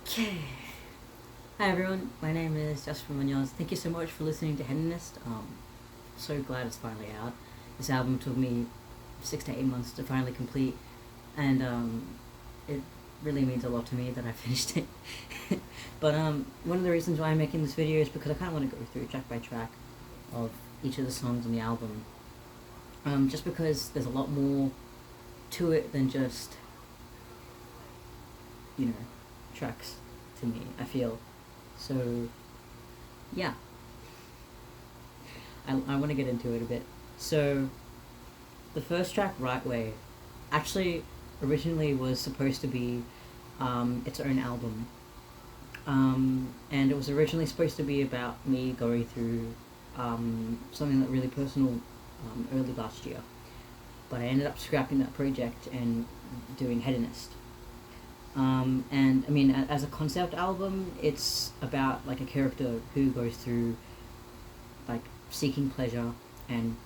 Okay. Hi everyone, my name is Jasper Munoz. Thank you so much for listening to Hedonist. So glad it's finally out. This album took me 6 to 8 months to finally complete, and it really means a lot to me that I finished it. But one of the reasons why I'm making this video is because I kind of want to go through track by track of each of the songs on the album. Just because there's a lot more to it than just, tracks to me, I feel. So, yeah. I want to get into it a bit. So, the first track, Right Way, actually originally was supposed to be its own album. And it was originally supposed to be about me going through something that really personal early last year. But I ended up scrapping that project and doing Hedonist. And I mean, as a concept album, it's about like a character who goes through like seeking pleasure and,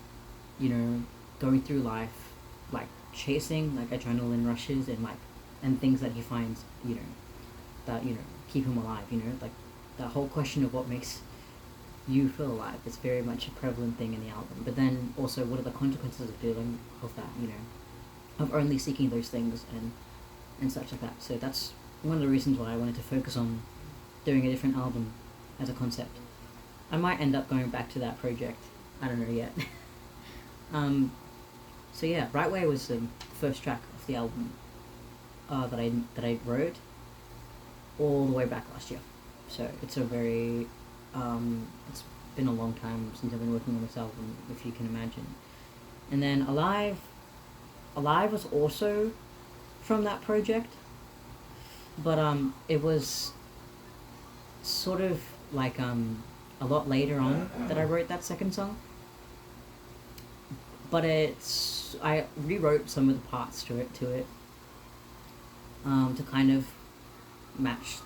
going through life, like chasing like adrenaline rushes and things that he finds, that, keep him alive, like that whole question of what makes you feel alive. It's very much a prevalent thing in the album. But then also, what are the consequences of dealing with that, of only seeking those things and such like that. So that's one of the reasons why I wanted to focus on doing a different album as a concept. I might end up going back to that project. I don't know yet. So yeah, Right Way was the first track of the album that I wrote all the way back last year. So it's a very it's been a long time since I've been working on this album, if you can imagine. And then Alive was also from that project, but it was sort of like a lot later on that I wrote that second song. But I rewrote some of the parts to it to kind of match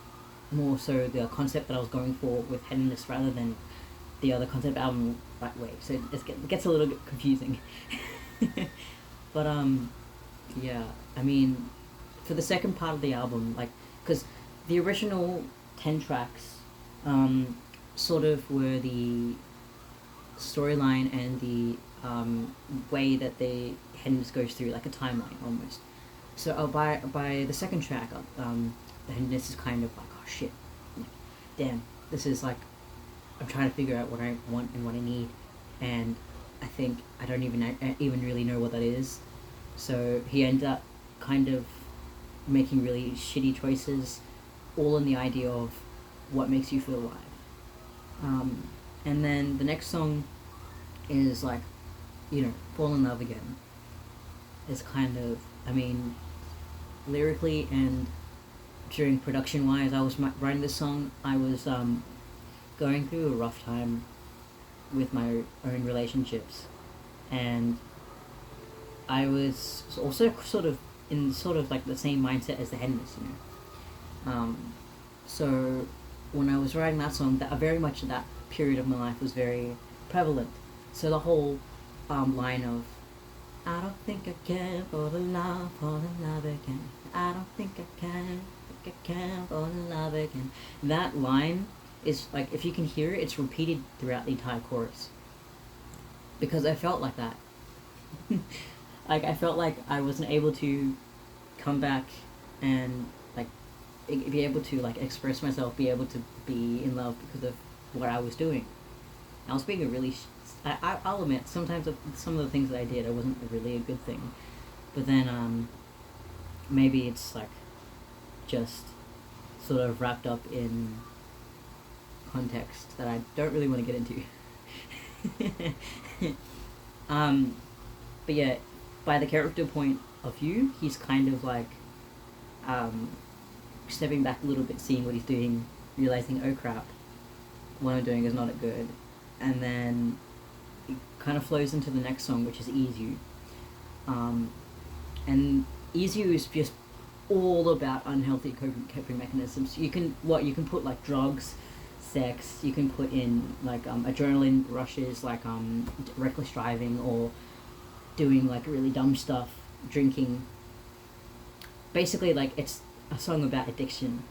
more so the concept that I was going for with Hedonist rather than the other concept album Right Way. So it gets a little bit confusing. But yeah, I mean, for the second part of the album, like, because the original 10 tracks sort of were the storyline and the way that the Hedonist goes through, like a timeline almost. So by the second track, the Hedonist is kind of like, oh shit, like, damn, this is like, I'm trying to figure out what I want and what I need, and I think I don't even really know what that is. So he ends up kind of making really shitty choices, all in the idea of what makes you feel alive. And then the next song is like, Fall in Love Again. It's kind of, I mean, lyrically and during production wise, I was writing this song, I was going through a rough time with my own relationships, and I was also sort of in like the same mindset as the Hedonist, so when I was writing that song, that very much that period of my life was very prevalent. So the whole line of, I don't think I can fall in love again. I don't think I can fall in love again. That line is like, if you can hear it, it's repeated throughout the entire chorus. Because I felt like that. Like, I felt like I wasn't able to come back and like be able to like express myself, be able to be in love because of what I was doing. I was being a really I'll admit, sometimes some of the things that I did, it wasn't really a good thing. But then maybe it's like just sort of wrapped up in context that I don't really want to get into. But yeah, by the character point of view, he's kind of like stepping back a little bit, seeing what he's doing, realizing, oh crap, what I'm doing is not good. And then it kind of flows into the next song, which is Ease You. And Ease You is just all about unhealthy coping mechanisms. You can put like drugs, sex, you can put in like adrenaline rushes, like reckless driving, or doing like really dumb stuff, drinking. Basically, like, it's a song about addiction,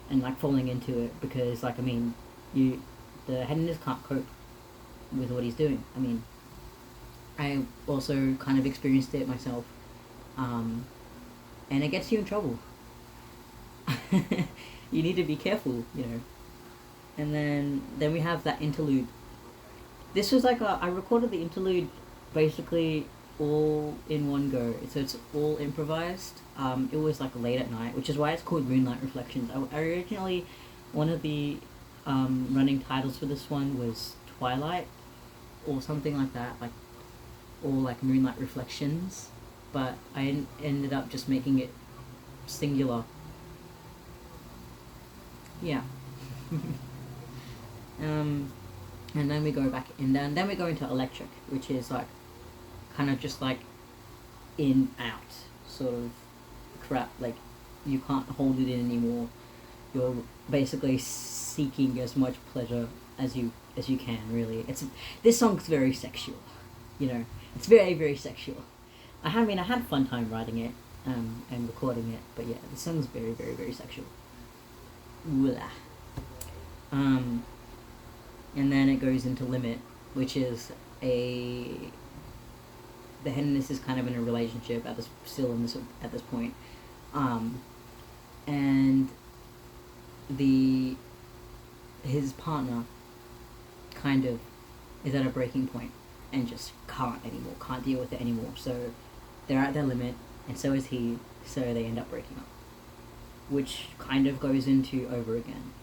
and like falling into it, because like I mean, the Hedonist can't cope with what he's doing. I mean, I also kind of experienced it myself, and it gets you in trouble. You need to be careful, you know. And then we have that interlude. This was like I recorded the interlude basically all in one go, so it's all improvised. It was like late at night, which is why it's called Moonlight Reflections. I originally, one of the running titles for this one was Twilight or something like that, like, or like Moonlight Reflections, but I ended up just making it singular. Yeah. And then we go back, and then we go into electric, which is like kind of just like in out sort of crap. Like you can't hold it in anymore. You're basically seeking as much pleasure as you can. Really, this song's very sexual. You know, it's very, very sexual. I had a fun time writing it and recording it, but yeah, the song's very, very, very sexual. Voila. And then it goes into Limit, which is the Hedonist is kind of in a relationship at this point, and his partner kind of is at a breaking point and just can't deal with it anymore. So they're at their limit, and so is he. So they end up breaking up, which kind of goes into Over Again.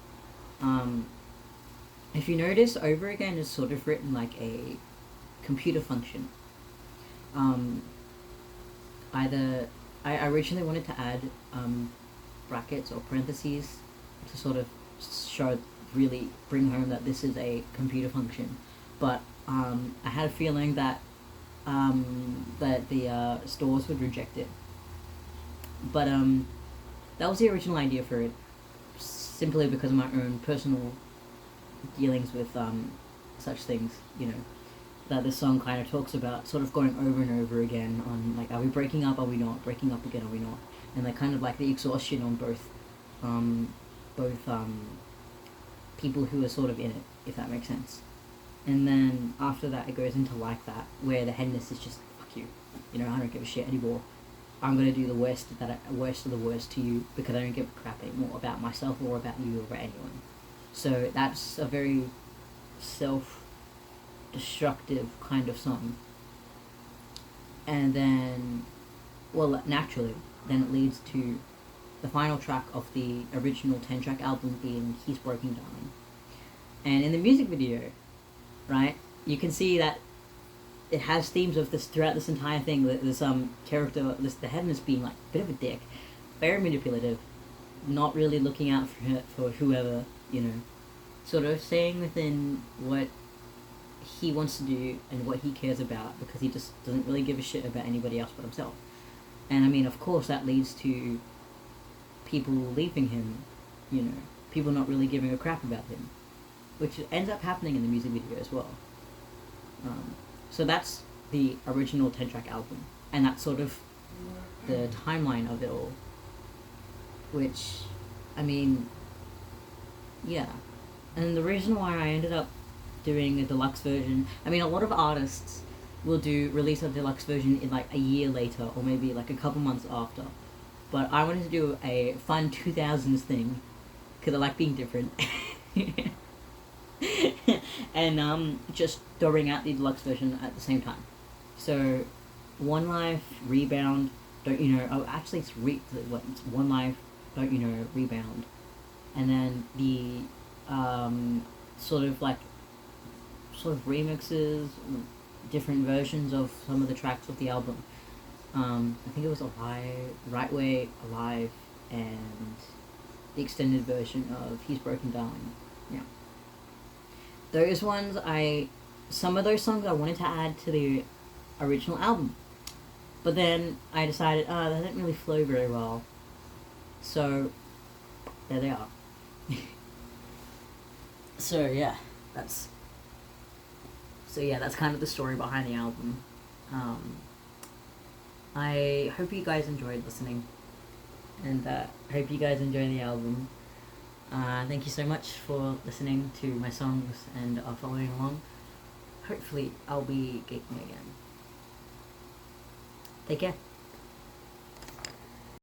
If you notice, Over Again is sort of written like a computer function. I originally wanted to add brackets or parentheses to sort of really bring home that this is a computer function, but I had a feeling that the stores would reject it. But that was the original idea for it, simply because of my own personal dealings with such things, you know, that this song kind of talks about, sort of going over and over again on like, are we breaking up, are we not, breaking up again, are we not, and like kind of like the exhaustion on both people who are sort of in it, if that makes sense. And then after that it goes into Like That, where the Hedonist is just, fuck you, you know, I don't give a shit anymore. I'm gonna do the worst of the worst to you, because I don't give a crap anymore about myself or about you or about anyone. So that's a very self-destructive kind of song. And then, well, naturally, then it leads to the final track of the original 10-track album being He's Broken Down. And in the music video, right, you can see that it has themes of this throughout this entire thing. This character, the Hedonist being like a bit of a dick, very manipulative, not really looking out for whoever, you know, sort of staying within what he wants to do and what he cares about, because he just doesn't really give a shit about anybody else but himself. And I mean, of course, that leads to people leaving him, you know, people not really giving a crap about him, which ends up happening in the music video as well. So that's the original 10-track album, and that's sort of the timeline of it all, which, I mean, yeah. And the reason why I ended up doing a deluxe version, I mean, a lot of artists will release a deluxe version in like a year later, or maybe like a couple months after, but I wanted to do a fun 2000s thing, because I like being different. And just throwing out the deluxe version at the same time. So, One Life, Rebound, Don't You Know, oh actually it's One Life, Don't You Know, Rebound, and then the sort of remixes, different versions of some of the tracks of the album. I think it was Alive, Right Way, Alive, and the extended version of He's Broken Down. Yeah. Those ones, some of those songs I wanted to add to the original album, but then I decided, they didn't really flow very well, so there they are. So yeah, that's kind of the story behind the album. I hope you guys enjoyed listening, and I hope you guys enjoy the album. Thank you so much for listening to my songs and following along. Hopefully, I'll be geeking again. Take care.